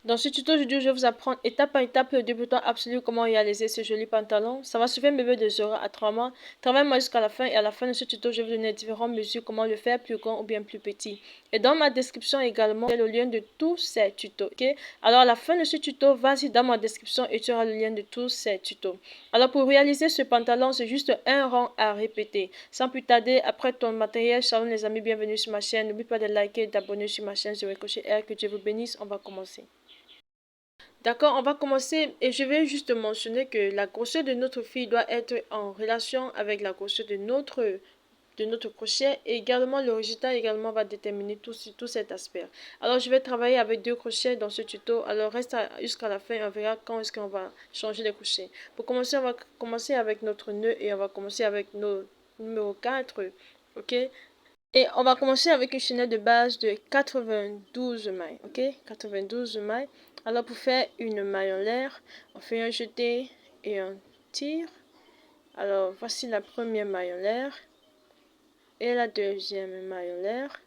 Dans ce tuto aujourd'hui, je vais vous apprendre étape par étape le débutant absolu comment réaliser ce joli pantalon. Ça va suivre un bébé de 0 à 3 mois. Travaille-moi jusqu'à la fin et à la fin de ce tuto, je vais vous donner différentes mesures comment le faire plus grand ou bien plus petit. Et dans ma description également, il y a le lien de tous ces tutos. Ok? Alors à la fin de ce tuto, vas-y dans ma description et tu auras le lien de tous ces tutos. Alors pour réaliser ce pantalon, c'est juste un rang à répéter. Sans plus tarder, après ton matériel, shalom les amis, bienvenue sur ma chaîne. N'oublie pas de liker et d'abonner sur ma chaîne. Je vais cocher R, que Dieu vous bénisse. On va commencer. D'accord, on va commencer et je vais juste mentionner que la grosseur de notre fille doit être en relation avec la grosseur de notre crochet et également le résultat également va déterminer tout cet aspect. Alors je vais travailler avec 2 crochets dans ce tuto, alors reste jusqu'à la fin, on verra quand est-ce qu'on va changer les crochets. Pour commencer, on va commencer avec notre nœud et on va commencer avec nos numéro 4, ok? Et on va commencer avec une chaînette de base de 92 mailles, ok? 92 mailles. Alors pour faire une maille en l'air, on fait un jeté et un tire. Alors voici la première maille en l'air. Et la deuxième maille en l'air.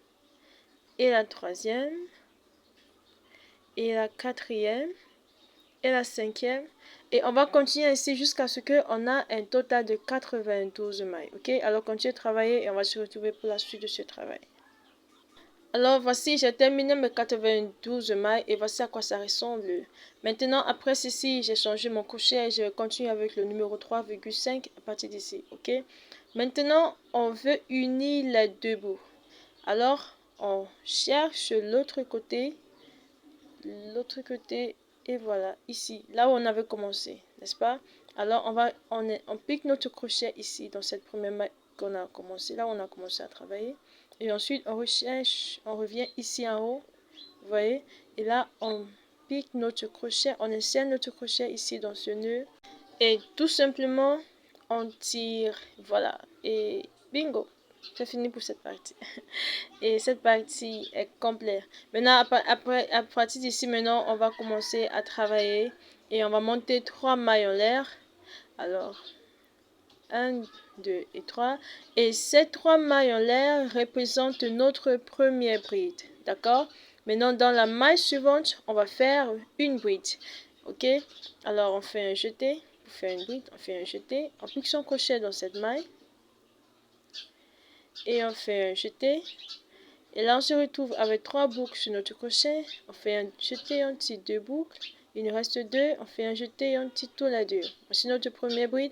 Et la troisième. Et la quatrième. Et la cinquième. Et on va continuer ainsi jusqu'à ce qu'on a un total de 92 mailles, ok? Alors continuez de travailler et on va se retrouver pour la suite de ce travail. Alors voici, j'ai terminé mes 92 mailles et voici à quoi ça ressemble. Maintenant, après ceci, j'ai changé mon crochet et je vais continuer avec le numéro 3,5 à partir d'ici, ok? Maintenant, on veut unir les deux bouts. Alors, on cherche l'autre côté et voilà, ici, là où on avait commencé, n'est-ce pas? Alors, on pique notre crochet ici, dans cette première maille qu'on a commencé, là où on a commencé à travailler. Et ensuite, on recherche, on revient ici en haut, vous voyez? Et là, on pique notre crochet, on insère notre crochet ici dans ce nœud. Et tout simplement, on tire, voilà. Et bingo, c'est fini pour cette partie. Et cette partie est complète. Maintenant, à partir d'ici, maintenant, on va commencer à travailler. Et on va monter 3 mailles en l'air. Alors, 1, 2 et 3. Et ces 3 mailles en l'air représentent notre première bride. D'accord? Maintenant, dans la maille suivante, on va faire une bride. Ok? Alors, on fait un jeté. Pour faire une bride, on fait un jeté. On pique son crochet dans cette maille. Et on fait un jeté. Et là, on se retrouve avec 3 boucles sur notre crochet. On fait un jeté, on tire 2 boucles. Il nous reste 2. On fait un jeté et on tire tous les 2. Voici notre première bride.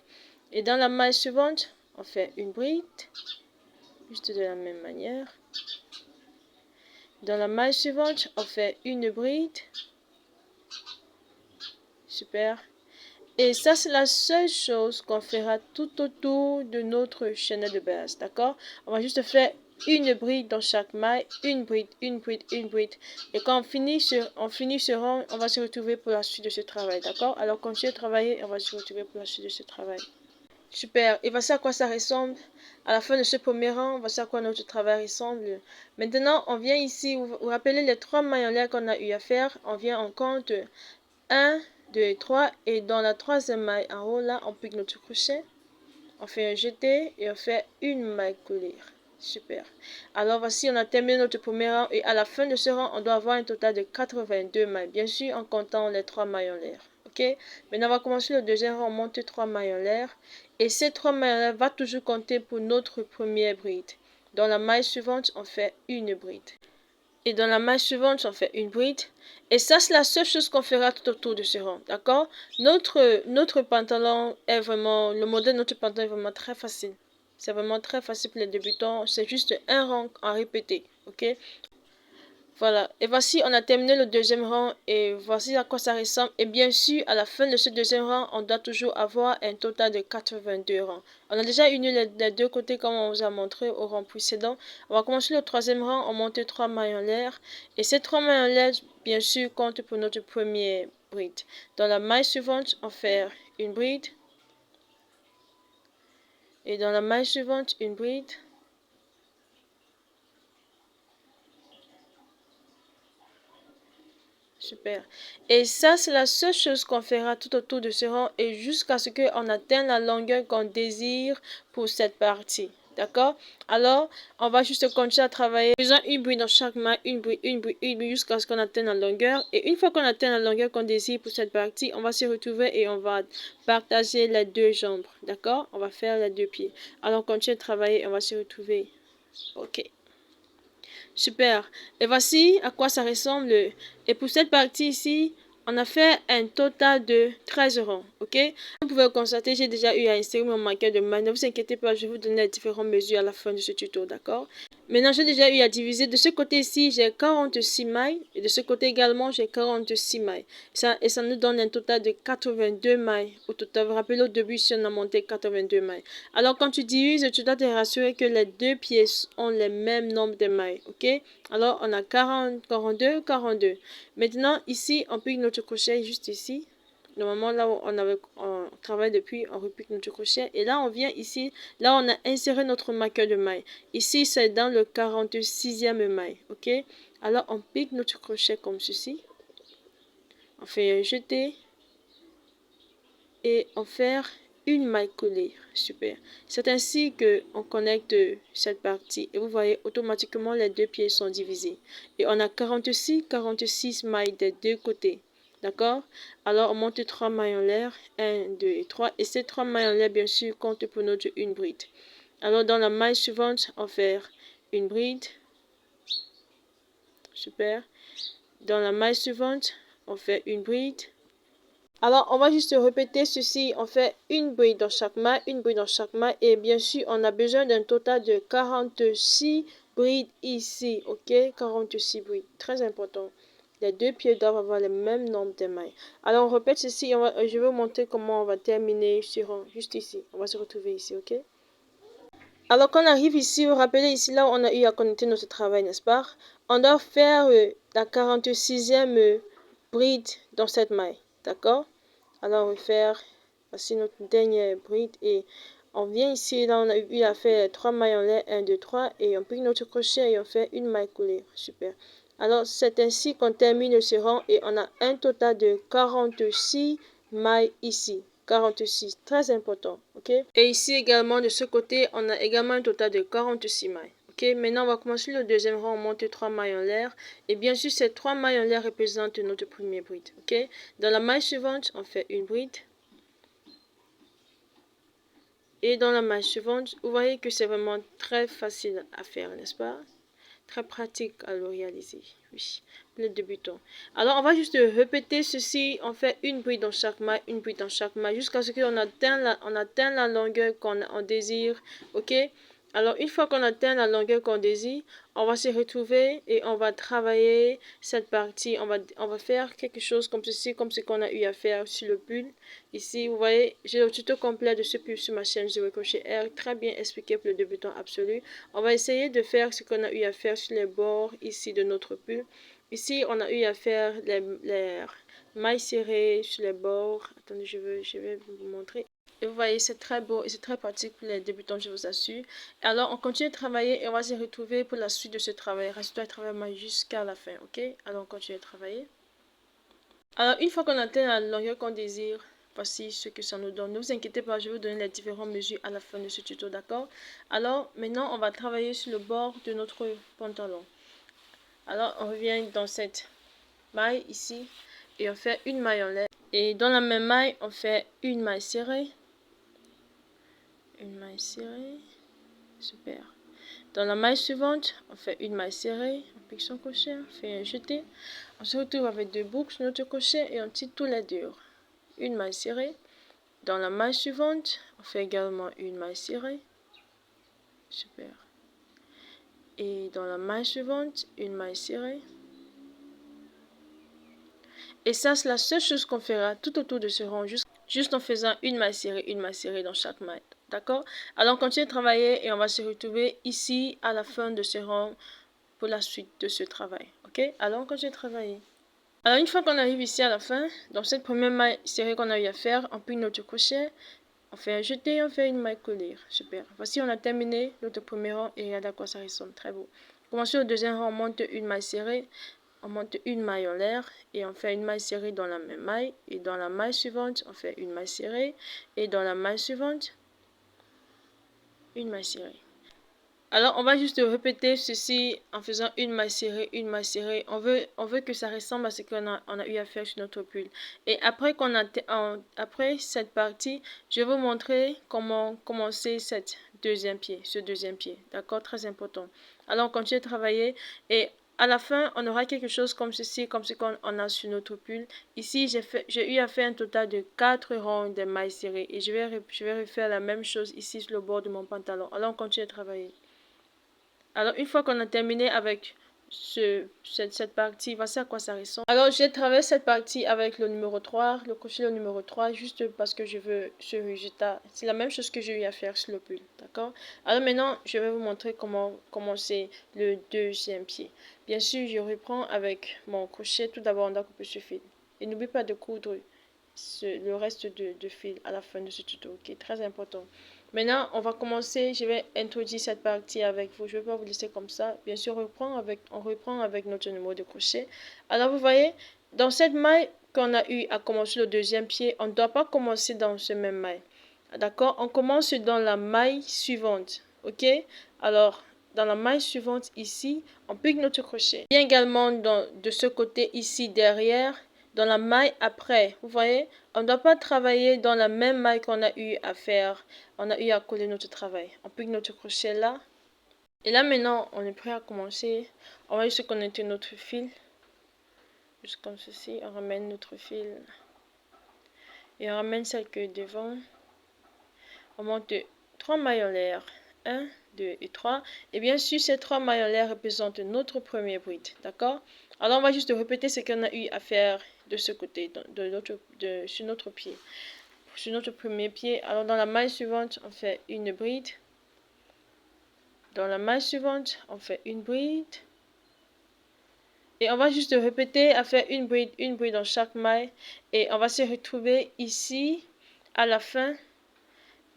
Et dans la maille suivante, on fait une bride. Juste de la même manière. Dans la maille suivante, on fait une bride. Super. Et ça, c'est la seule chose qu'on fera tout autour de notre chaîne de base. D'accord? On va juste faire une bride dans chaque maille, une bride, une bride, une bride. Et quand on finit ce rang, on va se retrouver pour la suite de ce travail, d'accord? Alors continuez de travailler et on va se retrouver pour la suite de ce travail. Super, et voici à quoi ça ressemble. À la fin de ce premier rang, voici à quoi notre travail ressemble. Maintenant, on vient ici, vous rappelez les 3 mailles en l'air qu'on a eu à faire. On vient, on compte 1, 2 et 3. Et dans la troisième maille en haut, là, on pique notre crochet. On fait un jeté et on fait une maille coulée. Super. Alors voici, on a terminé notre premier rang et à la fin de ce rang, on doit avoir un total de 82 mailles. Bien sûr, en comptant les 3 mailles en l'air. Ok? Maintenant, on va commencer le deuxième rang, on monte 3 mailles en l'air. Et ces 3 mailles en l'air vont toujours compter pour notre première bride. Dans la maille suivante, on fait une bride. Et dans la maille suivante, on fait une bride. Et ça, c'est la seule chose qu'on fera tout autour de ce rang. D'accord? Notre pantalon est vraiment... Le modèle de notre pantalon est vraiment très facile. C'est vraiment très facile pour les débutants. C'est juste un rang à répéter. Ok? Voilà. Et voici, on a terminé le deuxième rang. Et voici à quoi ça ressemble. Et bien sûr, à la fin de ce deuxième rang, on doit toujours avoir un total de 82 rangs. On a déjà uni les deux côtés comme on vous a montré au rang précédent. On va commencer le troisième rang. On monte 3 mailles en l'air. Et ces 3 mailles en l'air, bien sûr, comptent pour notre premier bride. Dans la maille suivante, on fait une bride. Et dans la maille suivante, une bride. Super. Et ça, c'est la seule chose qu'on fera tout autour de ce rang et jusqu'à ce qu'on atteigne la longueur qu'on désire pour cette partie. D'accord? Alors, on va juste continuer à travailler, faisant une bride dans chaque maille, une bride jusqu'à ce qu'on atteigne la longueur. Et une fois qu'on atteint la longueur qu'on désire pour cette partie, on va se retrouver et on va partager les deux jambes. D'accord? On va faire les deux pieds. Alors, on continue à travailler et on va se retrouver. Ok. Super. Et voici à quoi ça ressemble. Et pour cette partie ici, on a fait un total de 13 rangs. Ok? Vous pouvez constater, j'ai déjà eu à insérer mon marqueur de maille. Ne vous inquiétez pas, je vais vous donner les différentes mesures à la fin de ce tuto. D'accord? Maintenant, j'ai déjà eu à diviser. De ce côté ici, j'ai 46 mailles. Et de ce côté également, j'ai 46 mailles. Et ça nous donne un total de 82 mailles. Au total, vous vous rappelez, au début, si on a monté 82 mailles. Alors, quand tu divises, tu dois te rassurer que les deux pièces ont le même nombre de mailles. Ok? Alors, on a 40, 42, 42. Maintenant, ici, on pique notre crochet juste ici. Normalement, là où on travaille depuis, on repique notre crochet. Et là, on vient ici. Là, on a inséré notre marqueur de maille. Ici, c'est dans le 46e maille. Ok? Alors, on pique notre crochet comme ceci. On fait un jeté. Et on fait une maille collée. Super. C'est ainsi qu'on connecte cette partie. Et vous voyez, automatiquement, les deux pieds sont divisés. Et on a 46 mailles des deux côtés. D'accord? Alors, on monte 3 mailles en l'air. 1, 2 et 3. Et ces 3 mailles en l'air, bien sûr, comptent pour notre une bride. Alors, dans la maille suivante, on fait une bride. Super. Dans la maille suivante, on fait une bride. Alors, on va juste répéter ceci. On fait une bride dans chaque maille, une bride dans chaque maille. Et bien sûr, on a besoin d'un total de 46 brides ici. Ok? 46 brides. Très important. Les deux pieds doivent avoir le même nombre de mailles. Alors, on répète ceci. Je vais vous montrer comment on va terminer ce rang. Juste ici. On va se retrouver ici. Ok? Alors, quand on arrive ici, vous vous rappelez ici, là où on a eu à connecter notre travail, n'est-ce pas? On doit faire la 46e bride dans cette maille. D'accord? Alors, on va faire, voici notre dernière bride et on vient ici, là on a eu à faire 3 mailles en l'air, 1, 2, 3 et on pique notre crochet et on fait une maille coulée. Super. Alors, c'est ainsi qu'on termine ce rang et on a un total de 46 mailles ici. 46, très important, ok? Et ici également, de ce côté, on a également un total de 46 mailles. Ok, maintenant on va commencer le deuxième rang, on monte 3 mailles en l'air. Et bien sûr, ces 3 mailles en l'air représentent notre première bride. Ok, dans la maille suivante, on fait une bride. Et dans la maille suivante, vous voyez que c'est vraiment très facile à faire, n'est-ce pas? Très pratique à le réaliser. Oui, les débutants. Alors, on va juste répéter ceci. On fait une bride dans chaque maille, une bride dans chaque maille, jusqu'à ce qu'on atteigne la longueur qu'on désire. Ok? Alors, une fois qu'on atteint la longueur qu'on désire, on va se retrouver et on va travailler cette partie. On va faire quelque chose comme ceci, comme ce qu'on a eu à faire sur le pull. Ici, vous voyez, j'ai le tuto complet de ce pull sur ma chaîne Zero Crochet R, très bien expliqué pour le débutant absolu. On va essayer de faire ce qu'on a eu à faire sur les bords ici de notre pull. Ici, on a eu à faire les mailles serrées sur les bords. Attendez, je vais vous montrer. Et vous voyez, c'est très beau et c'est très pratique pour les débutants, je vous assure. Alors, on continue de travailler et on va se retrouver pour la suite de ce travail. Reste-toi à travailler jusqu'à la fin, ok? Alors, on continue de travailler. Alors, une fois qu'on atteint la longueur qu'on désire, voici ce que ça nous donne. Ne vous inquiétez pas, je vais vous donner les différentes mesures à la fin de ce tuto, d'accord? Alors, maintenant, on va travailler sur le bord de notre pantalon. Alors, on revient dans cette maille ici et on fait une maille en l'air. Et dans la même maille, on fait une maille serrée. Une maille serrée. Super. Dans la maille suivante, on fait une maille serrée, on pique son crochet, on fait un jeté. On se retrouve avec deux boucles sur notre crochet et on tire tous les deux. Une maille serrée. Dans la maille suivante, on fait également une maille serrée. Super. Et dans la maille suivante, une maille serrée. Et ça, c'est la seule chose qu'on fera tout autour de ce rang, juste en faisant une maille serrée dans chaque maille. D'accord? Alors, on continue de travailler et on va se retrouver ici à la fin de ce rang pour la suite de ce travail. Ok? Alors, on continue de travailler. Alors, une fois qu'on arrive ici à la fin, dans cette première maille serrée qu'on a eu à faire, on pique notre crochet, on fait un jeté, on fait une maille collée. Super. Voici, on a terminé notre premier rang et regardez à quoi ça ressemble. Très beau. Commençons au deuxième rang, on monte une maille serrée, on monte une maille en l'air et on fait une maille serrée dans la même maille. Et dans la maille suivante, on fait une maille serrée et dans la maille suivante, une maille serrée. Alors, on va juste répéter ceci en faisant une maille serrée, une maille serrée. On veut que ça ressemble à ce on a eu à faire sur notre pull. Et après après cette partie, je vais vous montrer comment commencer ce deuxième pied. D'accord? Très important. Alors, on continue de travailler et à la fin, on aura quelque chose comme ceci, comme ce qu'on a sur notre pull. Ici, j'ai eu à faire un total de 4 rangs de mailles serrées et je vais refaire la même chose ici sur le bord de mon pantalon. Alors, on continue de travailler. Alors, une fois qu'on a terminé avec cette partie, voici à quoi ça ressemble. Alors, j'ai travaillé cette partie avec le numéro 3, le crochet le numéro 3, juste parce que je veux ce résultat. C'est la même chose que j'ai eu à faire sur le pull, d'accord? Alors maintenant, je vais vous montrer comment commencer le deuxième pied. Bien sûr, je reprends avec mon crochet. Tout d'abord, on doit couper ce fil. Et n'oublie pas de coudre le reste de fil à la fin de ce tuto, qui est très important. Maintenant, on va commencer. Je vais introduire cette partie avec vous. Je ne vais pas vous laisser comme ça. Bien sûr, on reprend avec notre numéro de crochet. Alors, vous voyez, dans cette maille qu'on a eu à commencer le deuxième pied, on ne doit pas commencer dans ce même maille. D'accord? On commence dans la maille suivante. OK? Alors, dans la maille suivante ici, on pique notre crochet. Bien également de ce côté ici derrière, dans la maille après. Vous voyez? On ne doit pas travailler dans la même maille qu'on a eu à faire. On a eu à coller notre travail. On pique notre crochet là. Et là maintenant, on est prêt à commencer. On va juste connecter notre fil. Juste comme ceci. On ramène notre fil. Et on ramène celle que devant. On monte 3 mailles en l'air. 1, 2 et 3. Et bien sûr, ces 3 mailles en l'air représentent notre premier bride. D'accord? Alors, on va juste répéter ce qu'on a eu à faire de ce côté, sur notre pied. Sur notre premier pied. Alors, dans la maille suivante, on fait une bride. Dans la maille suivante, on fait une bride. Et on va juste répéter à faire une bride dans chaque maille. Et on va se retrouver ici à la fin.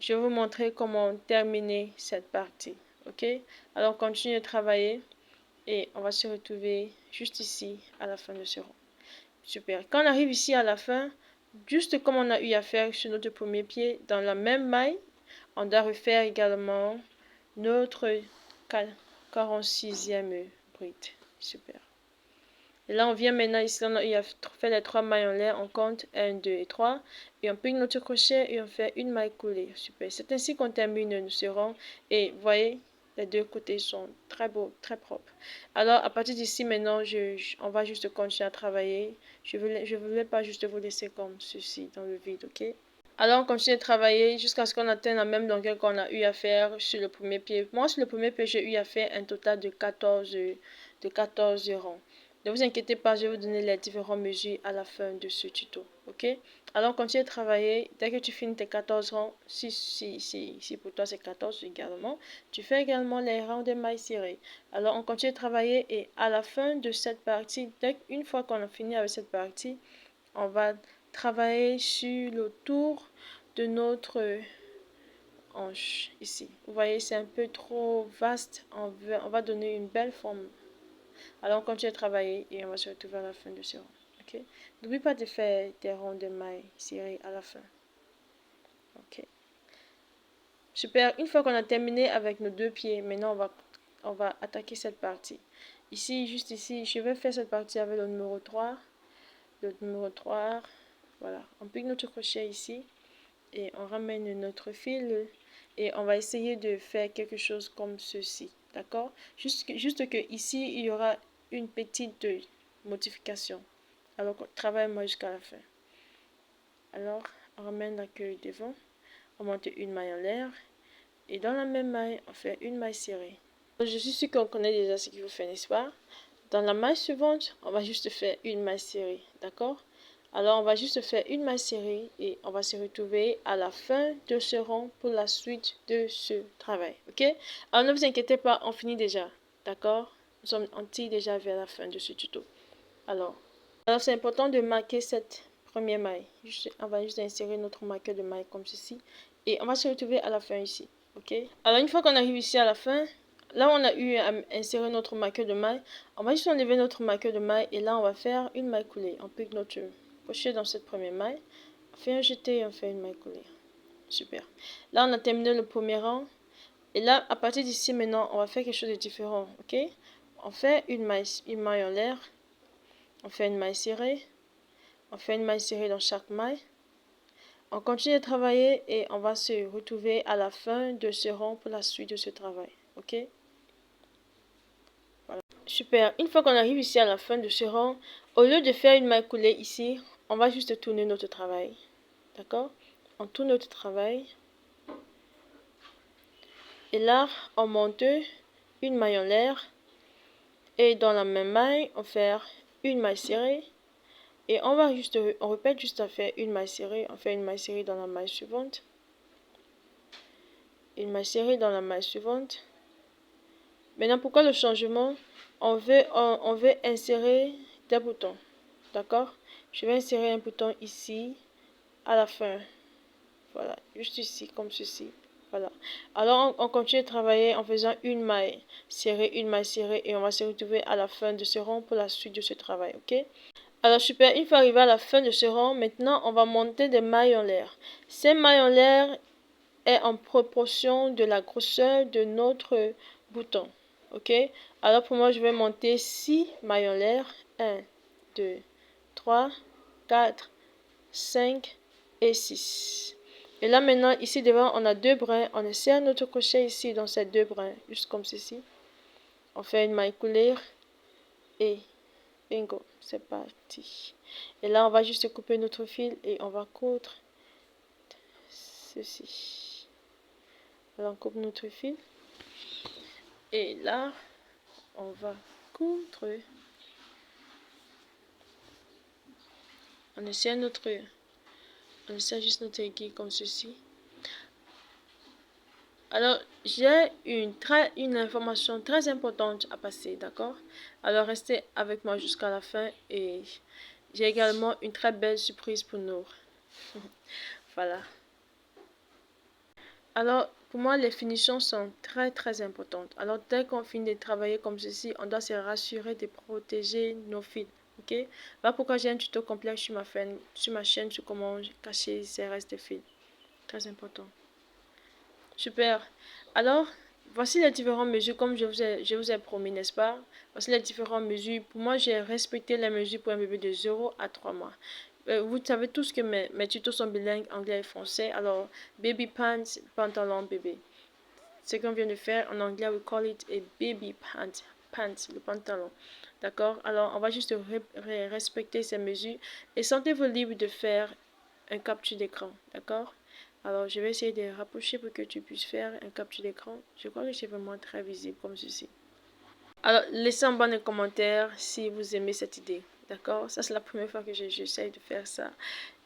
Je vais vous montrer comment terminer cette partie. Ok? Alors, on continue de travailler. Et on va se retrouver juste ici à la fin de ce rang. Super. Quand on arrive ici à la fin, juste comme on a eu à faire sur notre premier pied, dans la même maille, on doit refaire également notre 46e bride. Super. Et là, on vient maintenant ici, on a eu à faire les 3 mailles en l'air, on compte 1, 2 et 3. Et on pique notre crochet et on fait une maille coulée. Super. C'est ainsi qu'on termine ce rang. Et vous voyez, les deux côtés sont très beaux, très propres. Alors, à partir d'ici, maintenant, on va juste continuer à travailler. Je ne voulais pas juste vous laisser comme ceci dans le vide, ok? Alors, on continue de travailler jusqu'à ce qu'on atteigne la même longueur qu'on a eu à faire sur le premier pied. Moi, sur le premier pied, j'ai eu à faire un total de 14 rangs. Ne vous inquiétez pas, je vais vous donner les différentes mesures à la fin de ce tuto. Ok? Alors, on continue de travailler. Dès que tu finis tes 14 rangs, si pour toi c'est 14 également, tu fais également les rangs de mailles serrées. Alors, on continue de travailler et à la fin de cette partie, une fois qu'on a fini avec cette partie, on va travailler sur le tour de notre hanche ici. Vous voyez, c'est un peu trop vaste. On va donner une belle forme. Alors, on continue de travailler et on va se retrouver à la fin de ce rang. Ok? N'oublie pas de faire tes ronds de mailles serrées à la fin. Ok? Super. Une fois qu'on a terminé avec nos deux pieds, maintenant on va attaquer cette partie. Ici, juste ici, je vais faire cette partie avec le numéro 3. Le numéro 3. Voilà. On pique notre crochet ici. Et on ramène notre fil et on va essayer de faire quelque chose comme ceci, d'accord? Juste que ici il y aura une petite modification. Alors on travaille moi jusqu'à la fin. Alors on ramène la queue devant, on monte une maille en l'air et dans la même maille on fait une maille serrée. Je suis sûre qu'on connaît déjà ce qu'il faut faire, n'est-ce pas? Dans la maille suivante, on va juste faire une maille serrée, d'accord? Alors, on va juste faire une maille serrée et on va se retrouver à la fin de ce rang pour la suite de ce travail, ok? Alors, ne vous inquiétez pas, on finit déjà, d'accord? On tire déjà vers la fin de ce tuto. Alors c'est important de marquer cette première maille. On va juste insérer notre marqueur de maille comme ceci et on va se retrouver à la fin ici, ok? Alors, une fois qu'on arrive ici à la fin, là, on a eu à insérer notre marqueur de maille. On va juste enlever notre marqueur de maille et là, on va faire une maille coulée. On pique notre crochet dans cette première maille. On fait un jeté et on fait une maille coulée. Super. Là, on a terminé le premier rang. Et là, à partir d'ici, maintenant, on va faire quelque chose de différent, ok? On fait une maille en l'air, on fait une maille serrée, on fait une maille serrée dans chaque maille. On continue de travailler et on va se retrouver à la fin de ce rang pour la suite de ce travail, ok? Voilà. Super. Une fois qu'on arrive ici à la fin de ce rang, au lieu de faire une maille coulée ici, on va juste tourner notre travail, d'accord? On tourne notre travail. Et là, on monte une maille en l'air. Et dans la même maille, on fait une maille serrée. Et on répète juste à faire une maille serrée. On fait une maille serrée dans la maille suivante. Une maille serrée dans la maille suivante. Maintenant, pourquoi le changement? On veut insérer des boutons. D'accord? Je vais insérer un bouton ici, à la fin. Voilà, juste ici, comme ceci. Voilà. Alors, on continue de travailler en faisant une maille serrée, et on va se retrouver à la fin de ce rang pour la suite de ce travail, ok? Alors, super, une fois arrivé à la fin de ce rang, maintenant, on va monter des mailles en l'air. Ces mailles en l'air est en proportion de la grosseur de notre bouton, ok? Alors, pour moi, je vais monter 6 mailles en l'air. 1, 2, 3, 4, 5 et 6. Et là maintenant, ici devant, on a 2 brins. On insère notre crochet ici dans ces 2 brins, juste comme ceci. On fait une maille coulée et bingo, c'est parti. Et là, on va juste couper notre fil et on va coudre ceci. Alors, on coupe notre fil. Et là, on va coudre. On insère juste notre aiguille comme ceci. Alors, j'ai une information très importante à passer, d'accord? Alors, restez avec moi jusqu'à la fin et j'ai également une très belle surprise pour nous. Voilà. Alors, pour moi, les finitions sont très importantes. Alors, dès qu'on finit de travailler comme ceci, on doit se rassurer de protéger nos fils, ok? Voilà pourquoi j'ai un tuto complet sur ma chaîne sur comment cacher ces restes de fils. Très important. Super. Alors, voici les différentes mesures comme je vous ai promis, n'est-ce pas? Voici les différentes mesures. Pour moi, j'ai respecté les mesures pour un bébé de 0 à 3 mois. Vous savez tous que mes tutos sont bilingues, anglais et français. Alors, baby pants, pantalon bébé. Ce qu'on vient de faire en anglais, we call it a baby pants, le pantalon. D'accord? Alors, on va juste respecter ces mesures et sentez-vous libre de faire un capture d'écran. D'accord? Alors, je vais essayer de rapprocher pour que tu puisses faire un capture d'écran. Je crois que c'est vraiment très visible comme ceci. Alors, laissez en bas des commentaires si vous aimez cette idée. D'accord? Ça, c'est la première fois que j'essaye de faire ça.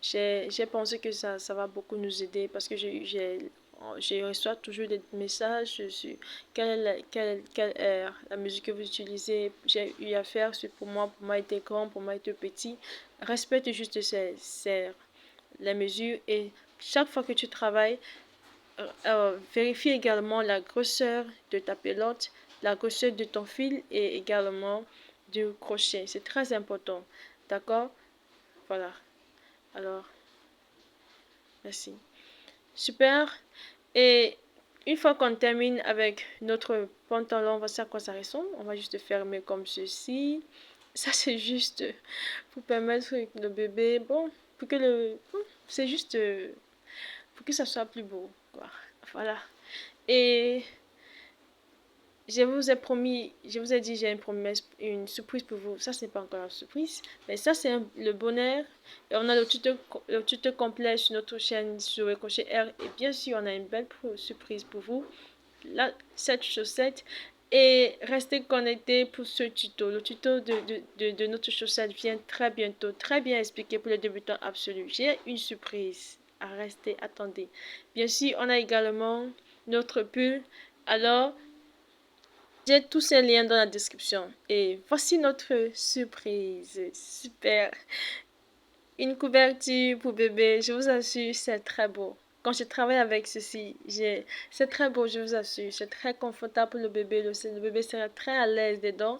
J'ai pensé que ça va beaucoup nous aider parce que je reçois toujours des messages sur quelle est la musique que vous utilisez. J'ai eu à faire, c'est pour moi était grand, pour moi était petit. Respecte juste les mesures et chaque fois que tu travailles, vérifie également la grosseur de ta pelote, la grosseur de ton fil et également du crochet. C'est très important. D'accord? Voilà. Alors, merci. Super. Et une fois qu'on termine avec notre pantalon, voici à quoi ça ressemble. On va juste fermer comme ceci. Ça, c'est juste pour permettre le bébé, bon, pour que c'est juste pour que ça soit plus beau, quoi. Voilà. Et je vous ai promis, je vous ai dit, j'ai une promesse, une surprise pour vous. Ça, ce n'est pas encore une surprise, mais ça, c'est le bonheur. Et on a le tuto complet sur notre chaîne sur le crochet R. Et bien sûr, on a une belle surprise pour vous. Là, cette chaussette. Et restez connectés pour ce tuto. Le tuto de notre chaussette vient très bientôt, très bien expliqué pour les débutants absolus. J'ai une surprise à rester, attendez. Bien sûr, on a également notre pull. Alors, j'ai tous ces liens dans la description. Et voici notre surprise. Super. Une couverture pour bébé. Je vous assure, c'est très beau. Quand je travaille avec ceci, c'est très beau, je vous assure. C'est très confortable pour le bébé. Le bébé sera très à l'aise dedans.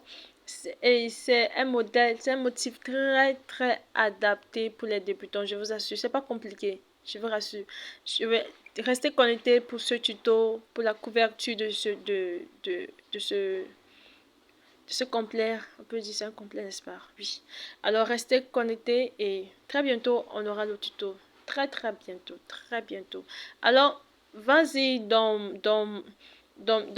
Et c'est un modèle, c'est un motif très adapté pour les débutants. Je vous assure, c'est pas compliqué. Je vous rassure. Je vais rester connecté pour ce tuto, pour la couverture de ce complet. On peut dire c'est un complet, n'est-ce pas? Oui. Alors, restez connectés et très bientôt, on aura le tuto. Très, très bientôt. Très bientôt. Alors, vas-y dans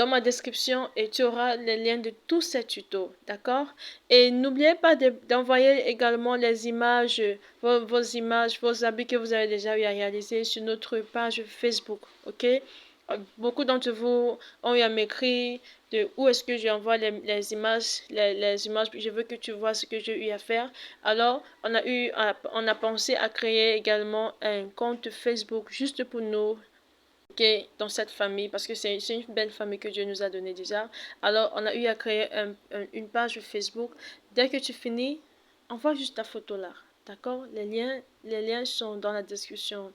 ma description et tu auras les liens de tous ces tutos, d'accord? Et n'oubliez pas d'envoyer également les images, vos images, vos habits que vous avez déjà eu à réaliser sur notre page Facebook, ok? Beaucoup d'entre vous ont eu à m'écrire de où est-ce que j'envoie les images, les images, je veux que tu vois ce que j'ai eu à faire. Alors, on a pensé à créer également un compte Facebook juste pour nous, ok, dans cette famille, parce que c'est une belle famille que Dieu nous a donnée déjà. Alors, on a eu à créer une page Facebook. Dès que tu finis, envoie juste ta photo là, d'accord? Les liens sont dans la description.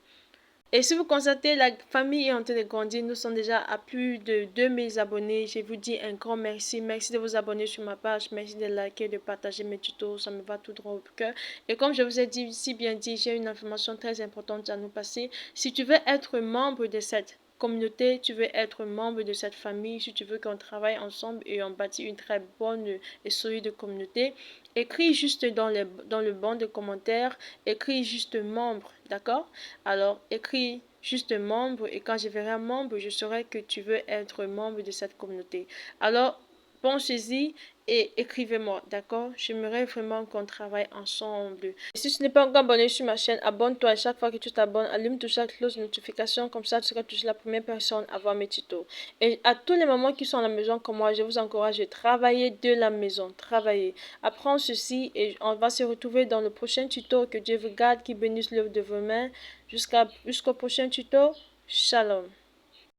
Et si vous constatez, la famille est en train de grandir. Nous sommes déjà à plus de 2000 abonnés. Je vous dis un grand merci. Merci de vous abonner sur ma page. Merci de liker, de partager mes tutos. Ça me va tout droit au cœur. Et comme je vous ai dit, si bien dit, j'ai une information très importante à nous passer. Si tu veux être membre de cette communauté, tu veux être membre de cette famille, si tu veux qu'on travaille ensemble et on bâtit une très bonne et solide communauté, écris juste dans le banc de commentaires, écris juste membre, d'accord? Alors, écris juste membre et quand je verrai membre, je saurai que tu veux être membre de cette communauté. Alors, pensez-y et écrivez-moi, d'accord? J'aimerais vraiment qu'on travaille ensemble. Et si tu n'es pas encore abonné sur ma chaîne, abonne-toi. À chaque fois que tu t'abonnes, allume toujours la cloche de notification. Comme ça, tu seras toujours la première personne à voir mes tutos. Et à tous les mamans qui sont à la maison comme moi, je vous encourage à travailler de la maison. Travailler. Apprends ceci et on va se retrouver dans le prochain tuto. Que Dieu vous garde, qui bénisse l'œuvre de vos mains. Jusqu'au prochain tuto. Shalom.